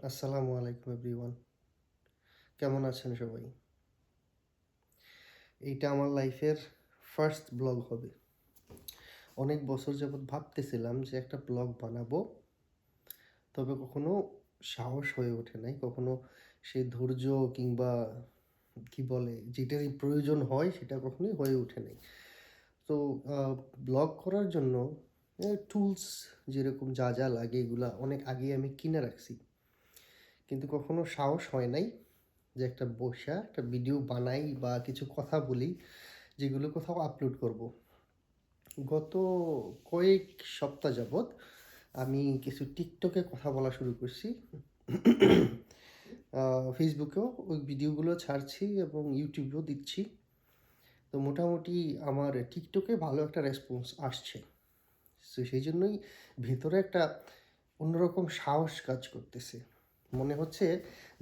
আসসালামু আলাইকুম এভরিওয়ান। কেমন আছেন সবাই? এইটা আমার লাইফের ফার্স্ট ব্লগ হবে। অনেক বছর যাবৎ ভাবতেছিলাম যে একটা ব্লগ বানাবো। তবে কখনো সাহস হয়ে ওঠে নাই। কখনো সেই ধৈর্য কিংবা কি বলে যেটারই প্রয়োজন হয় সেটা কখনোই হয়ে ওঠে নাই। তো আ ব্লগ করার জন্য টুলস যেরকম যা লাগে এগুলা অনেক আগেই আমি কিনে রাখছি। কিন্তু কখনো সাহস হয় নাই যে একটা বইসা একটা ভিডিও বানাই বা কিছু কথা বলি যেগুলো কোথাও আপলোড করব। গত কয়েক সপ্তাহ যাবৎ আমি কিছু টিকটকে কথা বলা শুরু করছি। ফেসবুকেও ওই ভিডিওগুলো ছাড়ছি এবং ইউটিউবেও দিচ্ছি। তো মোটামুটি আমার টিকটকে ভালো একটা রেসপন্স আসছে। সো সেই জন্যই ভেতরে একটা অন্যরকম সাহস কাজ করতেছে। মনে হচ্ছে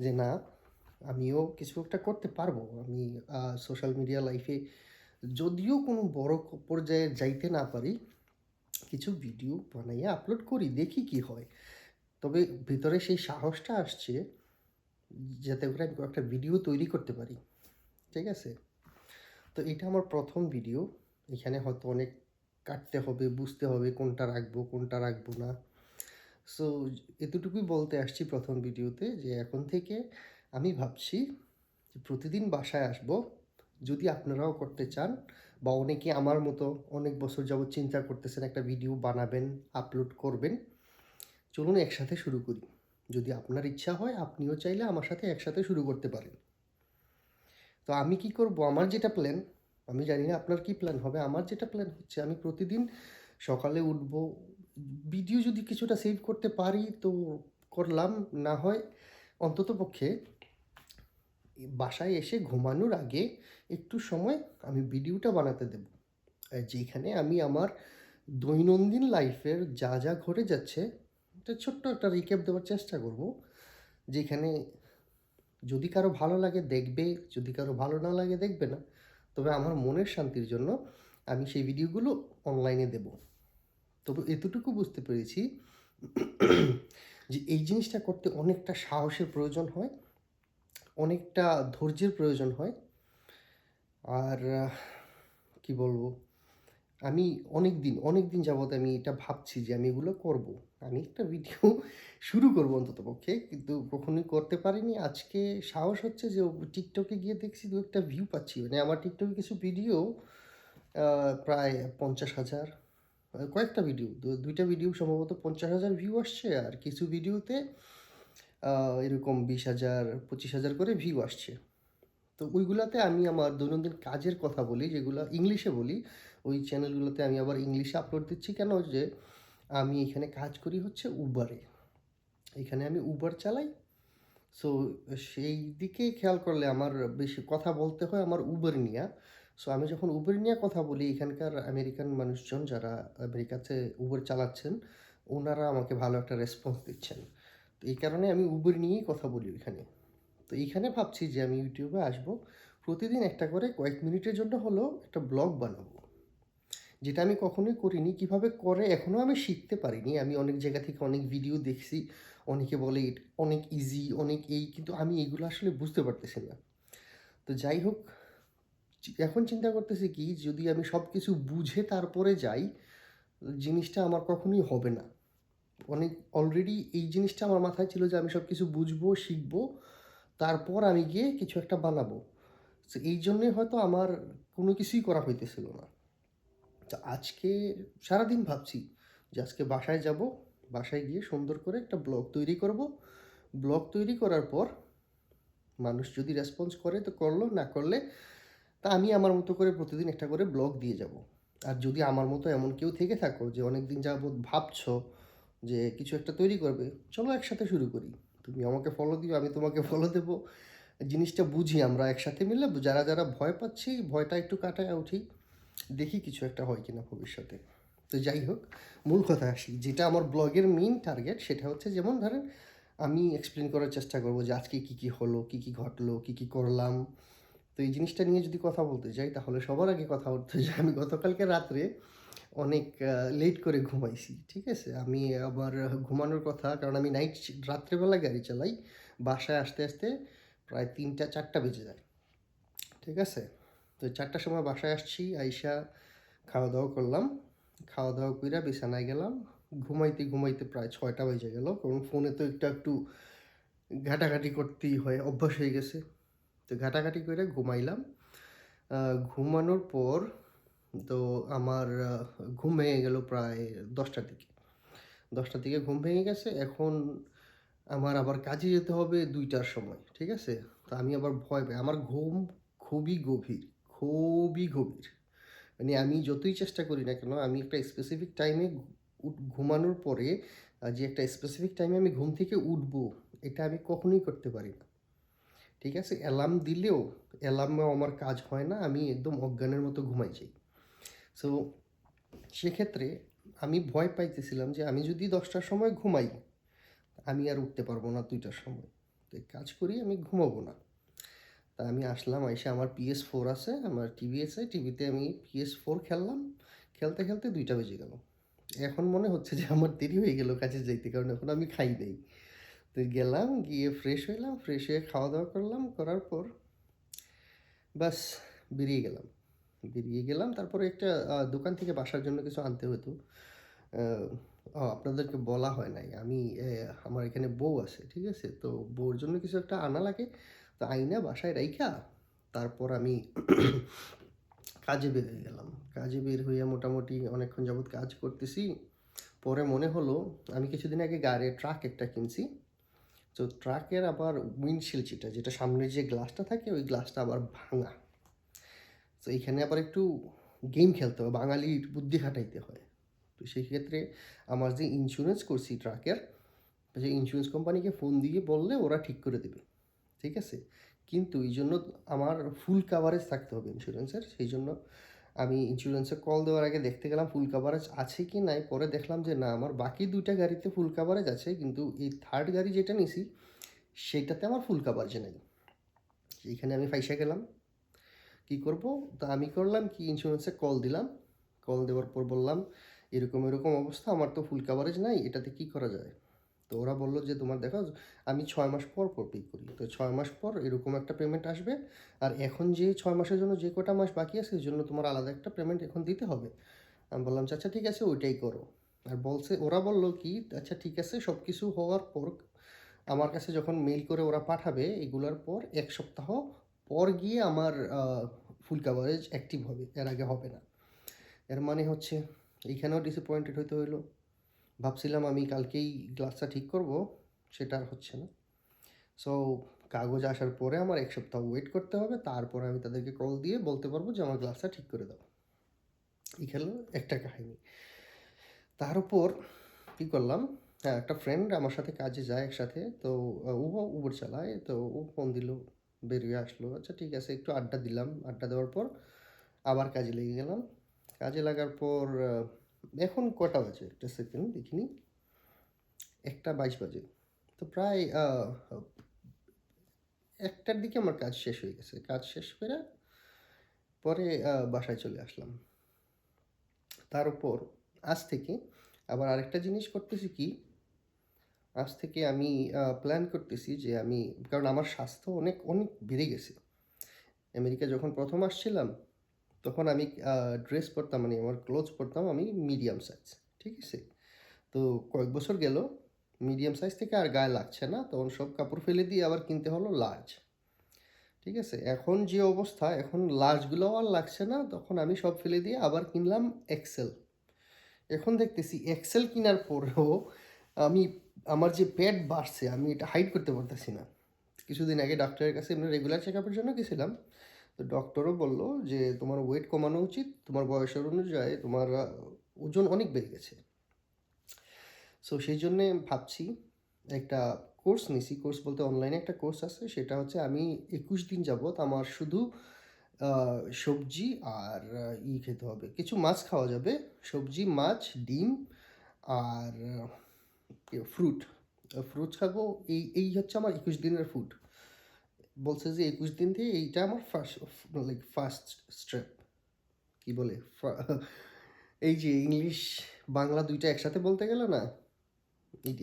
যে না, আমিও কিছু একটা করতে পারবো। আমি সোশ্যাল মিডিয়া লাইফে যদিও কোনো বড় পর্যায়ে যাইতে না পারি, কিছু ভিডিও বানাইয়া আপলোড করি, দেখি কি হয়। তবে ভিতরে সেই সাহসটা আসছে যাতে করে আমি একটা ভিডিও তৈরি করতে পারি। ঠিক আছে? তো এটা আমার ১ম ভিডিও। এখানে হয়তো অনেক কাটতে হবে, বুঝতে হবে কোনটা রাখবো, কোনটা রাখবো না। সো এতটুকুই বলতে আসছি ১ম ভিডিওতে যে এখন থেকে আমি ভাবছি যে প্রতিদিন বাসায় আসবো। যদি আপনারাও করতে চান বা অনেকে আমার মতো অনেক বছর যাবৎ চিন্তা করতেছেন একটা ভিডিও বানাবেন, আপলোড করবেন, চলুন একসাথে শুরু করি। যদি আপনার ইচ্ছা হয় আপনিও চাইলে আমার সাথে একসাথে শুরু করতে পারেন। তো আমি কি করব, আমার যেটা প্ল্যান, আমি জানি না আপনার কি প্ল্যান হবে। আমার যেটা প্ল্যান হচ্ছে আমি প্রতিদিন সকালে উঠবো, ভিডিও যদি কিছুটা সেভ করতে পারি তো করলাম, না হয় অন্ততপক্ষে বাসায় এসে ঘুমানোর আগে একটু সময় আমি ভিডিওটা বানাতে দেব। যেখানে আমি আমার দৈনন্দিন লাইফের যা ঘটে যাচ্ছে একটা ছোট্ট একটা রিক্যাপ দেওয়ার চেষ্টা করব। যেখানে যদি কারো ভালো লাগে দেখবে, যদি কারো ভালো না লাগে দেখবে না। তবে আমার মনের শান্তির জন্য আমি সেই ভিডিওগুলো অনলাইনে দেব। তবে এতটুকু বুঝতে পেরেছি যে এই জিনিসটা করতে অনেকটা সাহসের প্রয়োজন হয়, অনেকটা ধৈর্যের প্রয়োজন হয়। আর কি বলবো? আমি অনেকদিন যাবৎ আমি এটা ভাবছি যে আমি এগুলো করব। আমি একটা ভিডিও শুরু করব অন্ততপক্ষে। কিন্তু কখনোই করতে পারিনি। আজকে সাহস হচ্ছে যে TikTok এ গিয়ে দেখছি ২ একটা ভিউ পাচ্ছি। মানে আমার TikTok এ কিছু ভিডিও আ প্রায় ৫০,০০০, কয়েকটা ভিডিও, ২ টা ভিডিও সম্ভবত ৫০,০০০ ভিউ আসছে। আর কিছু ভিডিওতে আ এরকম ২০,০০০, ২৫,০০০ করে ভিউ আসছে। তো ওইগুলাতে আমি আমার দৈনন্দিন কাজের কথা বলি, যেগুলা ইংলিশে বলি। ওই চ্যানেলগুলোতে আমি আবার ইংলিশে আপলোড দিচ্ছি কেন? যে আমি এখানে কাজ করি হচ্ছে উবারে। এখানে আমি উবার চালাই। সো সেই দিকে খেয়াল করলে আমার বেশি কথা বলতে হয় আমার উবার নিয়া। সো আমি যখন উবার নিয়ে কথা বলি, এখানকার আমেরিকান মানুষজন যারা আমেরিকাতে উবার চালাচ্ছেন, ওনারা আমাকে ভালো একটা রেসপন্স দিচ্ছেন। তো এই কারণে আমি উবার নিয়েই কথা বলি ওইখানে। তো এইখানে ভাবছি যে আমি ইউটিউবে আসবো। প্রতিদিন একটা করে কয়েক মিনিটের জন্য হলেও একটা ব্লগ বানাবো। যেটা আমি কখনোই করিনি। কিভাবে করে এখনও আমি শিখতে পারিনি। আমি অনেক জায়গা থেকে অনেক ভিডিও দেখছি। অনেকে বলে অনেক ইজি, অনেক এই, কিন্তু আমি এগুলো আসলে বুঝতে পারতেছি না। তো যাই হোক, এখন চিন্তা করতেছি কি যদি আমি সবকিছু বুঝে তারপরে যাই, জিনিসটা আমার কখনোই হবে না। অনেক অলরেডি এই জিনিসটা আমার মাথায় ছিল যে আমি সবকিছু বুঝবো, শিখবো, তারপর আমি গিয়ে কিছু একটা বানাবো। সো এই জন্যই হয়তো আমার কোনো কিছুই করা হইতেছিল না। তো আজকে সারাদিন ভাবছি যে আজকে বাসায় যাব, বাসায় গিয়ে সুন্দর করে একটা ব্লগ তৈরি করব। ব্লগ তৈরি করার পর মানুষ যদি রেসপন্স করে তো করলো, না করলে তা আমি আমার মতো করে প্রতিদিন একটা করে ব্লগ দিয়ে যাব। আর যদি আমার মতো এমন কেউ থেকে থাকো যে অনেক দিন যাবৎ ভাবছো যে কিছু একটা তৈরি করবে, চলো একসাথে শুরু করি। তুমি আমাকে ফলো দিও, আমি তোমাকে ফলো দেবো। জিনিসটা বুঝি আমরা একসাথে মিলে, যারা ভয় পাচ্ছি ভয়টা একটু কাটায় উঠি। দেখি কিছু একটা হয় কিনা ভবিষ্যতে। তো যাই হোক, মূল কথায় আসি। যেটা আমার ব্লগের মেইন টার্গেট সেটা হচ্ছে, যেমন ধরেন আমি এক্সপ্লেন করার চেষ্টা করব যে আজকে কী হলো, কী ঘটলো, কী করলাম। তো এই জিনিসটা নিয়ে যদি কথা বলতে যাই তাহলে সবার আগে কথা উঠতে যায় আমি গতকালকে রাত্রে অনেক লেট করে ঘুমাইছি। ঠিক আছে? আমি আবার ঘুমানোর কথা, কারণ আমি রাত্রেবেলা গাড়ি চালাই। বাসায় আসতে প্রায় ৩টা-৪টা বেজে যায়। ঠিক আছে? তো ৪টার সময় বাসায় আসছি, আইসা খাওয়া-দাওয়া করলাম। খাওয়া-দাওয়া কইরা বিছানায় গেলাম। ঘুমাইতে প্রায় ৬টা বেজে গেল। কারণ ফোনে তো একটু ঘাটাঘাটি করতেই হয়, অভ্যাস হয়ে গেছে। তো ঘাটাঘাটি কইরা ঘুমাইলাম। আ ঘুমানোর পর তো আমার ঘুম ভেঙে গেল প্রায় ১০টার দিকে। ১০টার দিকে ঘুম ভেঙে গেছে। এখন আমার আবার কাজে যেতে হবে ২টার সময়। ঠিক আছে? তো আমি আবার ভয় পাই। আমার ঘুম খুবই গভীর, খুবই গভীর। মানে আমি যতই চেষ্টা করি না কেন, আমি একটা স্পেসিফিক টাইমে ঘুমানোর পরে যে একটা স্পেসিফিক টাইমে আমি ঘুম থেকে উঠবো, এটা আমি কখনোই করতে পারি না। ঠিক আছে? অ্যালার্ম দিলেও অ্যালার্মেও আমার কাজ হয় না। আমি একদম অজ্ঞানের মতো ঘুমাই যাই। সো সেক্ষেত্রে আমি ভয় পাইতেছিলাম যে আমি যদি ১০টার সময় ঘুমাই, আমি আর উঠতে পারবো না ২টার সময়। তো এক কাজ করি, আমি ঘুমাবো না। তা আমি আসলাম, আইসা আমার PS4 আছে, আমার টিভি আছে, টিভিতে আমি PS4 খেললাম। খেলতে ২টা বেজে গেল। এখন মনে হচ্ছে যে আমার দেরি হয়ে গেল কাজে যাইতে, কারণ এখন আমি খাই নাই। তো গেলাম, গিয়ে ফ্রেশ হইলাম, ফ্রেশ হয়ে খাওয়া-দাওয়া করলাম, করার পর ব্যাস বেরিয়ে গেলাম। তারপরে একটা দোকান থেকে বাসার জন্য কিছু আনতে হতো। আ আপনাদেরকে বলা হয় নাই। আমার এখানে বউ আছে, ঠিক আছে? তো বউর জন্য কিছু একটা আনা লাগে। তো আইনা বাসায় রাইখা তারপর আমি কাজে বের হয়ে গেলাম। কাজে বের হইয়া মোটামুটি অনেকক্ষণ যাবৎ কাজ করতেছি। পরে মনে হলো, আমি কিছুদিন আগে ট্রাক একটা কিনছি। তো ট্রাকের আবার উইন্ডশিল্ড যেটা সামনের যে গ্লাসটা থাকে, ওই গ্লাসটা আবার ভাঙা। তো এইখানে আবার একটু গেম খেলতে হয়, বাঙালির বুদ্ধি খাটাইতে হয়। তো সেই ক্ষেত্রে আমার যে ইন্স্যুরেন্স করছি ট্রাকের, যে ইন্স্যুরেন্স কোম্পানিকে ফোন দিয়ে বললে ওরা ঠিক করে দেবে। ঠিক আছে? কিন্তু এইজন্য আমার ফুল কাভারেজ থাকতে হবে ইন্স্যুরেন্সের। সেইজন্য আমি ইন্স্যুরেন্সে কল দেওয়ার আগে দেখতে গেলাম ফুল কাভারেজ আছে কি নাই। পরে দেখলাম যে না, আমার বাকি ২ টা গাড়িতে ফুল কাভারেজ আছে, কিন্তু এই 3rd গাড়ি যেটা নিছি সেইটাতে আমার ফুল কাভারেজ নাই। এইখানে আমি ফাইসা গেলাম। কি করব? তো আমি করলাম কি, ইন্স্যুরেন্সে কল দিলাম। কল দেওয়ার পর বললাম, এরকম অবস্থা, আমার তো ফুল কাভারেজ নাই, এটাতে কি করা যায়? তো ওরা বলল যে তোমার দেখো, আমি ৬ মাস পর পে করি। তো ৬ মাস পর এরকম একটা পেমেন্ট আসবে। আর এখন যে ৬ মাসের জন্য যে কটা মাস বাকি আছে, এজন্য তোমার আলাদা একটা পেমেন্ট এখন দিতে হবে। আমি বললাম যে আচ্ছা ঠিক আছে, ওইটাই করো। আর ওরা বলল কি, আচ্ছা ঠিক আছে, সব কিছু হওয়ার পর আমার কাছে যখন মেইল করে ওরা পাঠাবে, এগুলোর পর ১ সপ্তাহ পর গিয়ে আমার ফুল কাভারেজ অ্যাক্টিভ হবে, এর আগে হবে না। এর মানে হচ্ছে এইখানেও ডিসঅ্যাপয়েন্টেড হইতে হইলো। ভাবছিলাম আমি কালকেই গ্লাসটা ঠিক করব, সেটা আর হচ্ছে না। সো কাগজ আসার পরে আমার ১ সপ্তাহ ওয়েট করতে হবে। তারপরে আমি তাদেরকে কল দিয়ে বলতে পারবো যে আমার গ্লাসটা ঠিক করে দাও। এই হলো একটা কাহিনী। তার উপর কী করলাম, হ্যাঁ, একটা ফ্রেন্ড আমার সাথে কাজে যায় একসাথে। তো ও উবার চালায়। তো ও ফোন দিল, বেরিয়ে আসলো। আচ্ছা ঠিক আছে, একটু আড্ডা দিলাম। আড্ডা দেওয়ার পর আবার কাজে লেগে গেলাম। কাজে লাগার পর এখন কটা বাজে? একটা সেকেন্ড দেখিনি। ১টা ২২ বাজে। তো প্রায় ১টার দিকে আমার কাজ শেষ হয়ে গেছে। কাজ শেষ করে পরে বাসায় চলে আসলাম। তার উপর আজ থেকে আবার আরেকটা জিনিস করতেছি কি, আজ থেকে আমি প্ল্যান করতেছি যে কারণ আমার স্বাস্থ্য অনেক বেড়ে গেছে। আমেরিকা যখন ১ম আসছিলাম, তখন আমি ড্রেস পরতাম, মানে আমার ক্লথস পরতাম আমি মিডিয়াম সাইজ। ঠিক আছে? তো কয়েক বছর গেল, মিডিয়াম সাইজ থেকে আর গায়ে লাগছে না। তখন সব কাপড় ফেলে দিয়ে আবার কিনতে হলো লার্জ। ঠিক আছে? এখন যে অবস্থা, এখন লার্জগুলোও আর লাগছে না। তখন আমি সব ফেলে দিয়ে আবার কিনলাম এক্সেল। এখন দেখতেছি এক্সেল কিনার পরেও আমি আমার যে পেট বাড়ছে, আমি এটা হাইড করতে পারতেছি না। কিছুদিন আগে ডাক্তারের কাছে এমনি রেগুলার চেকআপের জন্য গেছিলাম। তো ডক্টরও বলল যে তোমার ওয়েট কমানো উচিত। তোমার বয়সের অনুযায়ী তোমার ওজন অনেক বেড়ে গেছে। সো সেই জন্যে ভাবছি একটা কোর্স নিছি। কোর্স বলতে অনলাইনে একটা কোর্স আছে। সেটা হচ্ছে আমি ২১ দিন যাবৎ আমার শুধু আ সবজি আর খেতে হবে। কিছু মাছ খাওয়া যাবে। সবজি, মাছ, ডিম আর ফ্রুট। ফ্রুটস খাবো। এই হচ্ছে আমার ২১ দিনের ফুড। বলছে যে ২১ দিন দিয়ে এইটা আমার ফার্স্ট স্টেপ। কি বলে? এই যে ইংলিশ বাংলা ২ টা একসাথে বলতে গেলে না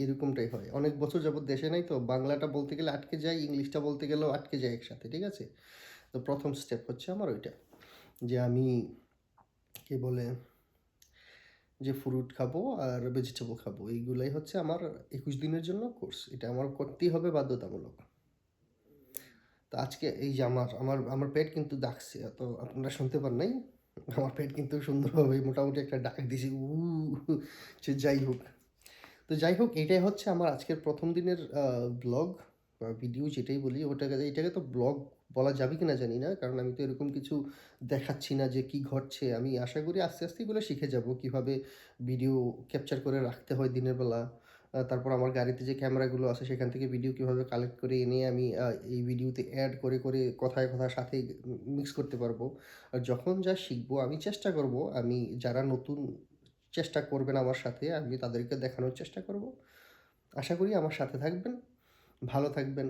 এরকমটাই হয়। অনেক বছর যাবৎ দেশে নাই তো বাংলাটা বলতে গেলে আটকে যাই, ইংলিশটা বলতে গেলেও আটকে যায় একসাথে, ঠিক আছে? তো ১ম স্টেপ হচ্ছে আমার ওইটা। যে আমি কি বলে যে ফ্রুট খাবো আর ভেজিটেবল খাবো। এইগুলাই হচ্ছে আমার ২১ দিনের জন্য কোর্স। এটা আমার করতেই হবে বাধ্যতামূলক। তো আজকে এই যে আমার পেট কিন্তু ডাকছে। তো আপনারা শুনতে পান নাই? আমার পেট কিন্তু সুন্দরভাবে মোটামুটি একটা ডাক দিছে। যে যাই হোক। তো যাই হোক এটাই হচ্ছে আমার আজকের ১ম দিনের ব্লগ বা ভিডিও যেটাই বলি এটাকে তো ব্লগ বলা যাবে কিনা জানি না। কারণ আমি তো এরকম কিছু দেখাচ্ছি না যে কি ঘটছে। আমি আশা করি আস্তে, আস্তে এগুলো শিখে যাব। কিভাবে ভিডিও ক্যাপচার করে রাখতে হয় দিনের বেলা। তারপর আমার গাড়িতে যে ক্যামেরাগুলো আছে সেখান থেকে ভিডিও কিভাবে কালেক্ট করে এনে আমি এই ভিডিওতে এড করে, করে কথায়, কথার সাথে মিক্স করতে পারবো। আর যখন যা শিখবো আমি চেষ্টা করব আমি যারা নতুন চেষ্টা করবেন আমার সাথে আমি তাদেরকে দেখানোর চেষ্টা করব। আশা করি আমার সাথে থাকবেন, ভালো থাকবেন।